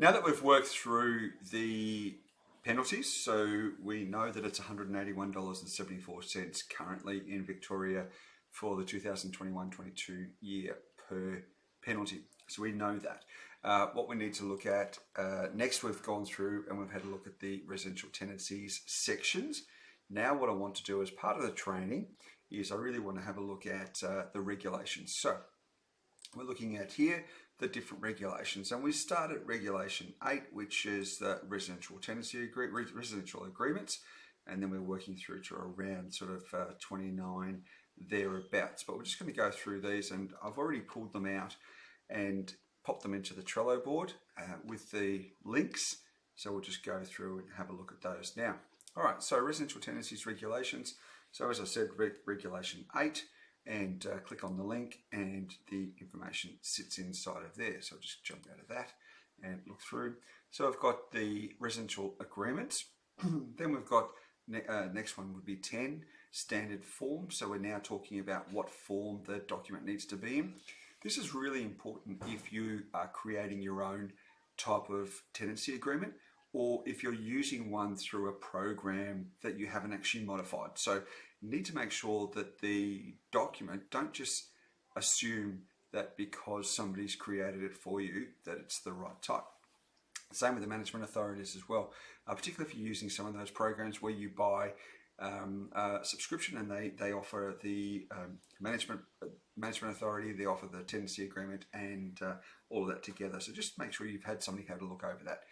Now that we've worked through the penalties, so we know that it's $181.74 currently in Victoria for the 2021-22 year per penalty. So we know that. What we need to look at next, we've gone through and we've had a look at the residential tenancies sections. Now what I want to do as part of the training is I really want to have a look at the regulations. So we're looking at here the different regulations, and we start at regulation 8, which is the residential residential agreements, and then we're working through to around sort of 29 thereabouts. But we're just going to go through these, and I've already pulled them out and popped them into the Trello board with the links. So we'll just go through and have a look at those now. All right, so residential tenancies regulations. So as I said, regulation 8. And click on the link and the information sits inside of there. So I'll just jump out of that and look through. So I've got the residential agreements. Then we've got, next one would be 10, standard form. So we're now talking about what form the document needs to be in. This is really important if you are creating your own type of tenancy agreement, or if you're using one through a program that you haven't actually modified. So you need to make sure that the document, don't just assume that because somebody's created it for you that it's the right type. Same with the management authorities as well, particularly if you're using some of those programs where you buy a subscription and they offer the management authority, they offer the tenancy agreement and all of that together. So just make sure you've had somebody have a look over that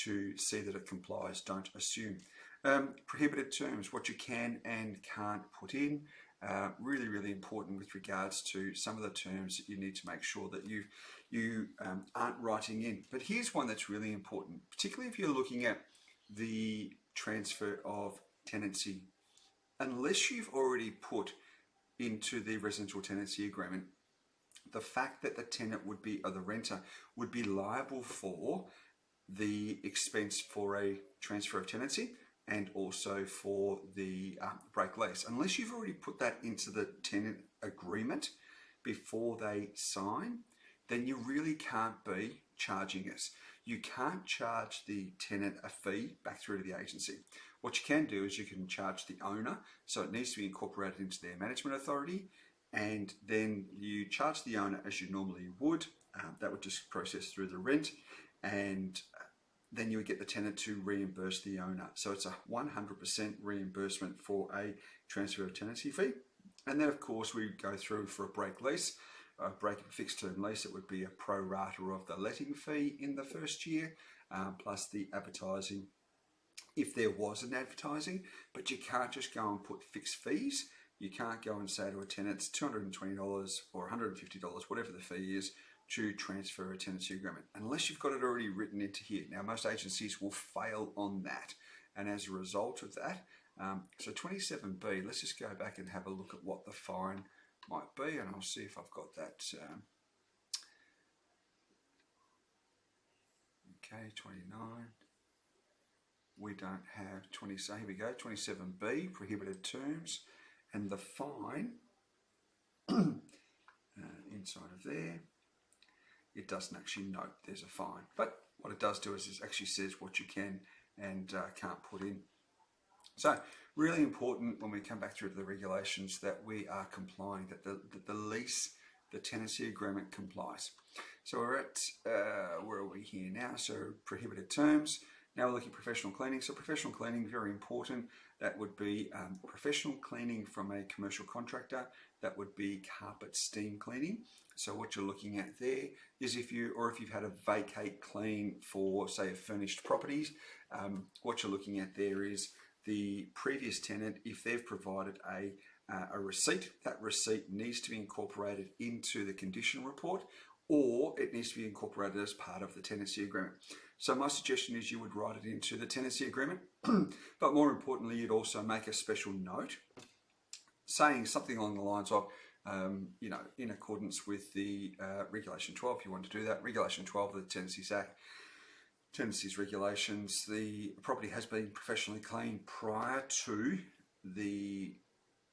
to see that it complies. Don't assume. Prohibited terms, what you can and can't put in. Really important with regards to some of the terms that you need to make sure that you aren't writing in. But here's one that's really important, particularly if you're looking at the transfer of tenancy. Unless you've already put into the residential tenancy agreement the fact that the tenant would be, or the renter would be liable for the expense for a transfer of tenancy and also for the break lease. Unless you've already put that into the tenant agreement before they sign, then you really can't be charging us. You can't charge the tenant a fee back through to the agency. What you can do is you can charge the owner, so it needs to be incorporated into their management authority, and then you charge the owner as you normally would. That would just process through the rent, and then you would get the tenant to reimburse the owner. So it's a 100% reimbursement for a transfer of tenancy fee. And then of course we go through for a break lease, a break and fixed term lease. It would be a pro rata of the letting fee in the first year, plus the advertising, if there was an advertising. But you can't just go and put fixed fees. You can't go and say to a tenant it's $220 or $150, whatever the fee is, to transfer a tenancy agreement, unless you've got it already written into here. Now, most agencies will fail on that, and as a result of that, so 27B, let's just go back and have a look at what the fine might be, and I'll see if I've got that. Okay, 29. We don't have 20, so here we go, 27B, prohibited terms, and the fine inside of there. It doesn't actually note there's a fine, but what it does do is it actually says what you can and can't put in. So really important when we come back through to the regulations that we are complying, that the lease, the tenancy agreement complies. So we're at, where are we here now? So prohibited terms. Now we're looking at professional cleaning. So professional cleaning, very important. That would be professional cleaning from a commercial contractor. That would be carpet steam cleaning. So what you're looking at there is if you've had a vacate clean for, say, a furnished properties, what you're looking at there is the previous tenant, if they've provided a receipt, that receipt needs to be incorporated into the condition report, or it needs to be incorporated as part of the tenancy agreement. So my suggestion is you would write it into the tenancy agreement, but more importantly, you'd also make a special note saying something along the lines of, in accordance with the Regulation 12, if you want to do that, Regulation 12 of the Tenancies Act, Tenancies Regulations, the property has been professionally cleaned prior to the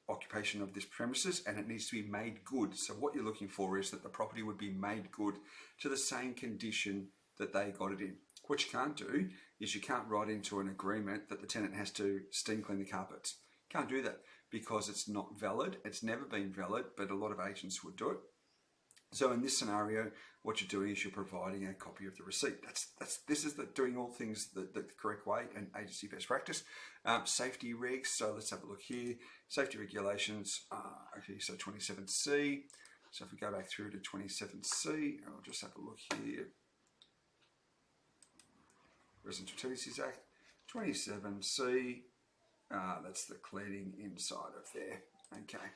occupation of this premises, and it needs to be made good. So what you're looking for is that the property would be made good to the same condition that they got it in. What you can't do is you can't write into an agreement that the tenant has to steam clean the carpets. Can't do that because it's not valid. It's never been valid, but a lot of agents would do it. So in this scenario, what you're doing is you're providing a copy of the receipt. This is doing all things the correct way and agency best practice. Safety regs. So let's have a look here. Safety regulations. Okay, so 27C. So if we go back through to 27C, I'll just have a look here. Residential Tenancies Act. 27C. That's the cleaning inside of there. Okay.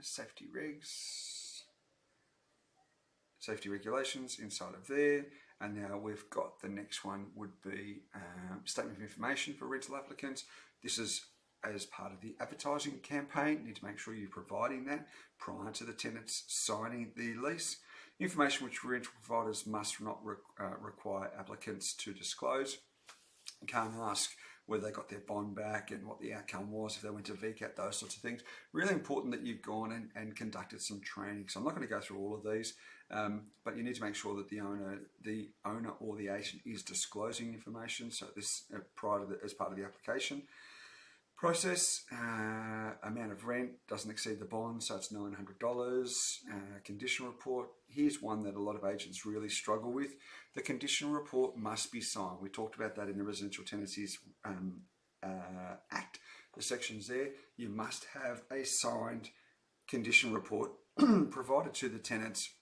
Safety regs, safety regulations inside of there, and now we've got the next one would be statement of information for rental applicants. This is as part of the advertising campaign. You need to make sure you're providing that prior to the tenants signing the lease. Information which rental providers must not require applicants to disclose. You can't ask whether they got their bond back and what the outcome was, if they went to VCAT, those sorts of things. Really important that you've gone and conducted some training. So I'm not going to go through all of these, but you need to make sure that the owner or the agent is disclosing information. So this as part of the application process. Amount of rent doesn't exceed the bond, so it's $900. Condition report. Here's one that a lot of agents really struggle with. The condition report must be signed. We talked about that in the Residential Tenancies Act. The sections there. You must have a signed condition report provided to the tenants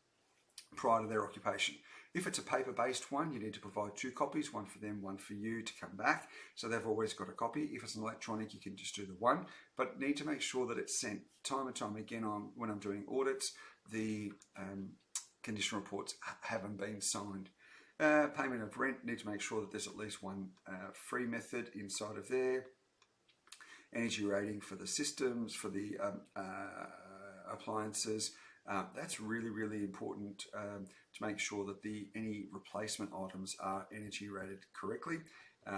prior to their occupation. If it's a paper-based one, you need to provide 2 copies, one for them, one for you to come back. So they've always got a copy. If it's an electronic, you can just do the one, but need to make sure that it's sent time and time again when I'm doing audits. The condition reports haven't been signed. Payment of rent, need to make sure that there's at least one free method inside of there. Energy rating for the systems, for the appliances. That's really, really important to make sure that any replacement items are energy rated correctly.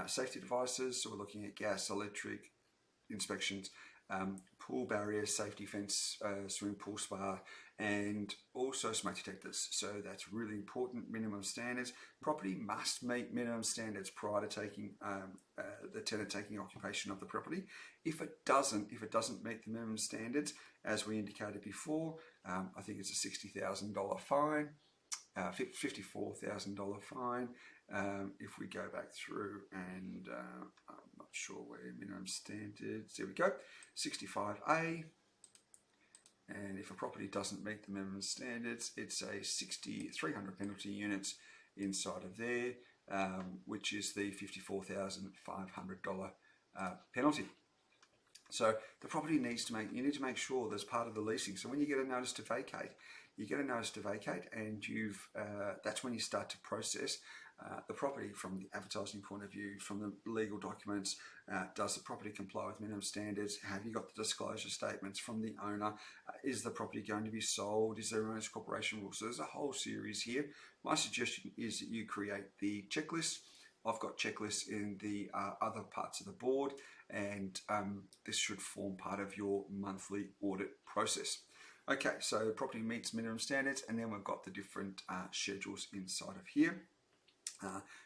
Safety devices, so we're looking at gas, electric inspections, pool barriers, safety fence, swimming pool spa, and also smoke detectors. So that's really important. Minimum standards. Property must meet minimum standards prior to taking the tenant taking occupation of the property. If it doesn't meet the minimum standards, as we indicated before, I think it's a $60,000 fine, $54,000 fine. If we go back through and I'm not sure where minimum standards, there we go, 65A. And if a property doesn't meet the minimum standards, it's a 300 penalty units inside of there, which is the $54,500 penalty. So the property needs to you need to make sure there's part of the leasing. So when you get a notice to vacate, and that's when you start to process the property from the advertising point of view, from the legal documents. Does the property comply with minimum standards? Have you got the disclosure statements from the owner? Is the property going to be sold? Is there owners corporation rules? So there's a whole series here. My suggestion is that you create the checklist. I've got checklists in the other parts of the board, and this should form part of your monthly audit process. Okay, so property meets minimum standards, and then we've got the different schedules inside of here.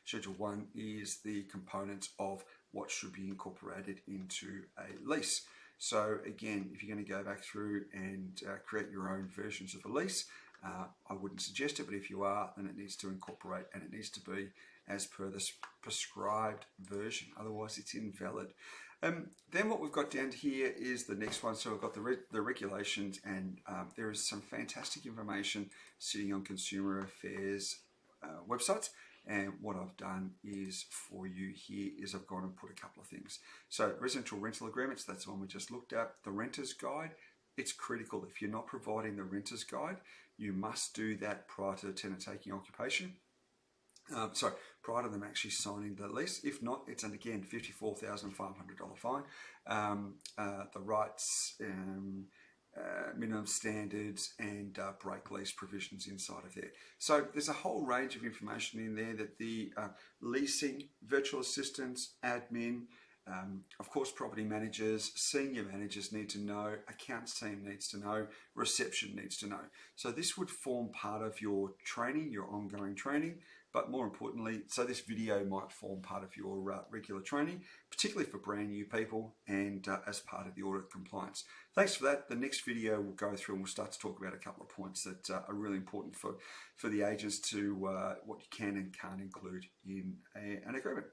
Schedule 1 is the components of what should be incorporated into a lease. So again, if you're going to go back through and create your own versions of a lease, I wouldn't suggest it, but if you are, then it needs to incorporate, and it needs to be as per the prescribed version, otherwise it's invalid. Then what we've got down here is the next one. So we've got the regulations, and there is some fantastic information sitting on Consumer Affairs websites. And what I've done is for you here is I've gone and put a couple of things. So residential rental agreements, that's the one we just looked at. The renter's guide, it's critical. If you're not providing the renter's guide, you must do that prior to the tenant taking occupation. Prior to them actually signing the lease. If not, it's again $54,500 fine. The rights, minimum standards, and break lease provisions inside of there. So there's a whole range of information in there that the leasing, virtual assistants, admin, Of course, property managers, senior managers need to know, accounts team needs to know, reception needs to know. So this would form part of your training, your ongoing training, but more importantly, so this video might form part of your regular training, particularly for brand new people and as part of the audit compliance. Thanks for that. The next video we'll go through and we'll start to talk about a couple of points that are really important for the agents to what you can and can't include in an agreement.